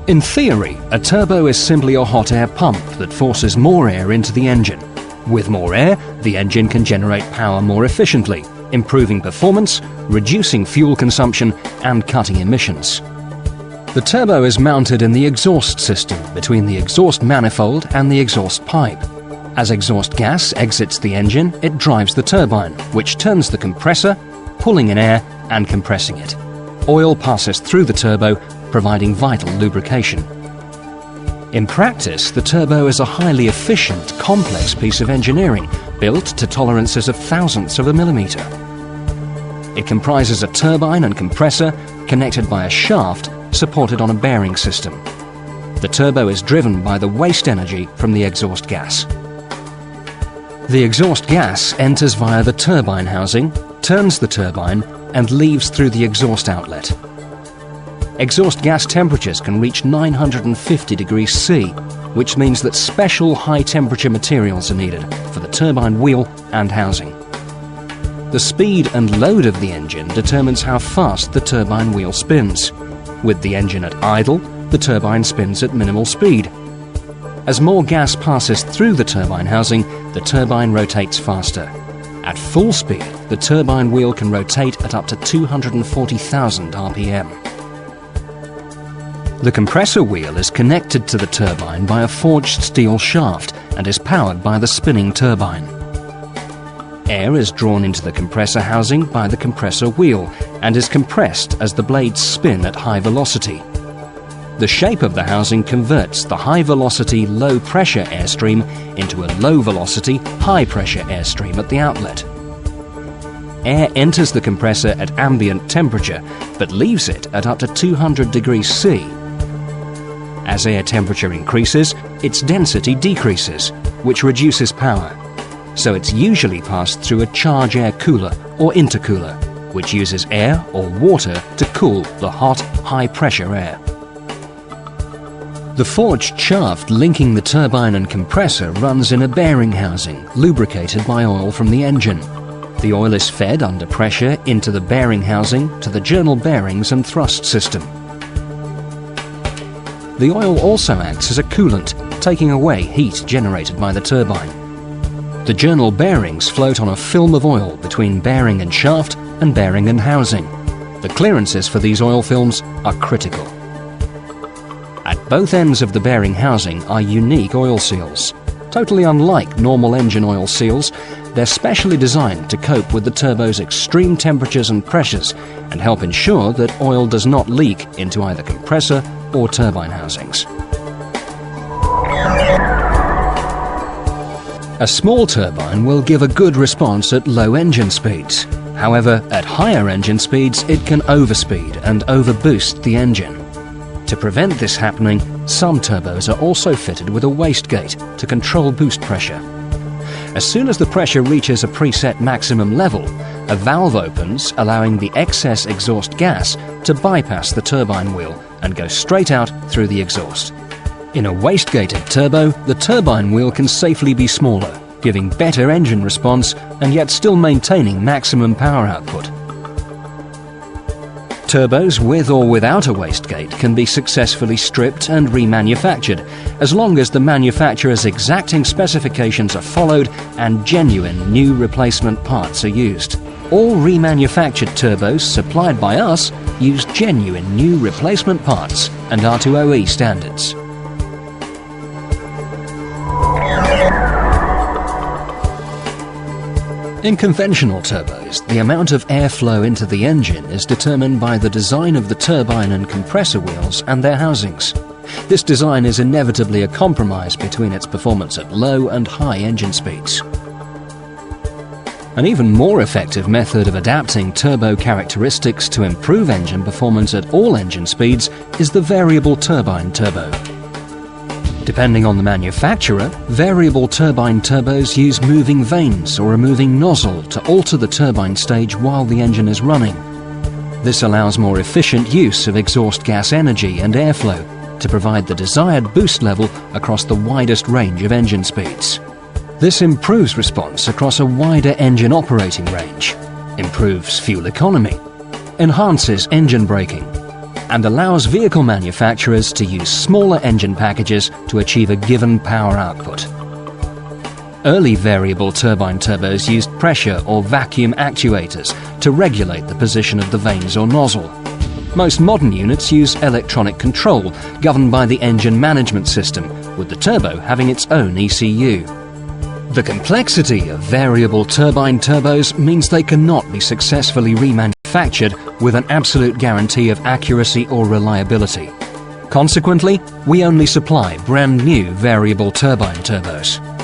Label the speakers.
Speaker 1: In theory, a turbo is simply a hot air pump that forces more air into the engine. With more air, the engine can generate power more efficiently, improving performance, reducing fuel consumption and cutting emissions. The turbo is mounted in the exhaust system between the exhaust manifold and the exhaust pipe. As exhaust gas exits the engine, it drives the turbine, which turns the compressor, pulling in air and compressing it. Oil passes through the turbo, providing vital lubrication. In practice, the turbo is a highly efficient, complex piece of engineering built to tolerances of thousandths of a millimetre. It comprises a turbine and compressor connected by a shaft supported on a bearing system. The turbo is driven by the waste energy from the exhaust gas. The exhaust gas enters via the turbine housing, turns the turbine and leaves through the exhaust outlet. Exhaust gas temperatures can reach 950 degrees C, which means that special high-temperature materials are needed for the turbine wheel and housing. The speed and load of the engine determines how fast the turbine wheel spins. With the engine at idle, the turbine spins at minimal speed. As more gas passes through the turbine housing, the turbine rotates faster. At full speed, the turbine wheel can rotate at up to 240,000 RPM. The compressor wheel is connected to the turbine by a forged steel shaft and is powered by the spinning turbine. Air is drawn into the compressor housing by the compressor wheel and is compressed as the blades spin at high velocity. The shape of the housing converts the high-velocity, low-pressure airstream into a low-velocity, high-pressure airstream at the outlet. Air enters the compressor at ambient temperature, but leaves it at up to 200 degrees C. As air temperature increases, its density decreases, which reduces power. So it's usually passed through a charge air cooler or intercooler, which uses air or water to cool the hot, high-pressure air. The forged shaft linking the turbine and compressor runs in a bearing housing, lubricated by oil from the engine. The oil is fed under pressure into the bearing housing to the journal bearings and thrust system. The oil also acts as a coolant, taking away heat generated by the turbine. The journal bearings float on a film of oil between bearing and shaft and bearing and housing. The clearances for these oil films are critical. At both ends of the bearing housing are unique oil seals. Totally unlike normal engine oil seals, they're specially designed to cope with the turbo's extreme temperatures and pressures and help ensure that oil does not leak into either compressor or turbine housings. A small turbine will give a good response at low engine speeds. However, at higher engine speeds, it can overspeed and overboost the engine. To prevent this happening, some turbos are also fitted with a wastegate to control boost pressure. As soon as the pressure reaches a preset maximum level, a valve opens, allowing the excess exhaust gas to bypass the turbine wheel and go straight out through the exhaust. In a wastegated turbo, the turbine wheel can safely be smaller, giving better engine response and yet still maintaining maximum power output. Turbos with or without a wastegate can be successfully stripped and remanufactured, as long as the manufacturer's exacting specifications are followed and genuine new replacement parts are used. All remanufactured turbos supplied by us use genuine new replacement parts and R2OE standards. In conventional turbos, the amount of airflow into the engine is determined by the design of the turbine and compressor wheels and their housings. This design is inevitably a compromise between its performance at low and high engine speeds. An even more effective method of adapting turbo characteristics to improve engine performance at all engine speeds is the variable turbine turbo. Depending on the manufacturer, variable turbine turbos use moving vanes or a moving nozzle to alter the turbine stage while the engine is running. This allows more efficient use of exhaust gas energy and airflow to provide the desired boost level across the widest range of engine speeds. This improves response across a wider engine operating range, improves fuel economy, enhances engine braking, and allows vehicle manufacturers to use smaller engine packages to achieve a given power output. Early variable turbine turbos used pressure or vacuum actuators to regulate the position of the vanes or nozzle. Most modern units use electronic control governed by the engine management system, with the turbo having its own ECU. The complexity of variable turbine turbos means they cannot be successfully remanufactured with an absolute guarantee of accuracy or reliability. Consequently, we only supply brand new variable turbine turbos.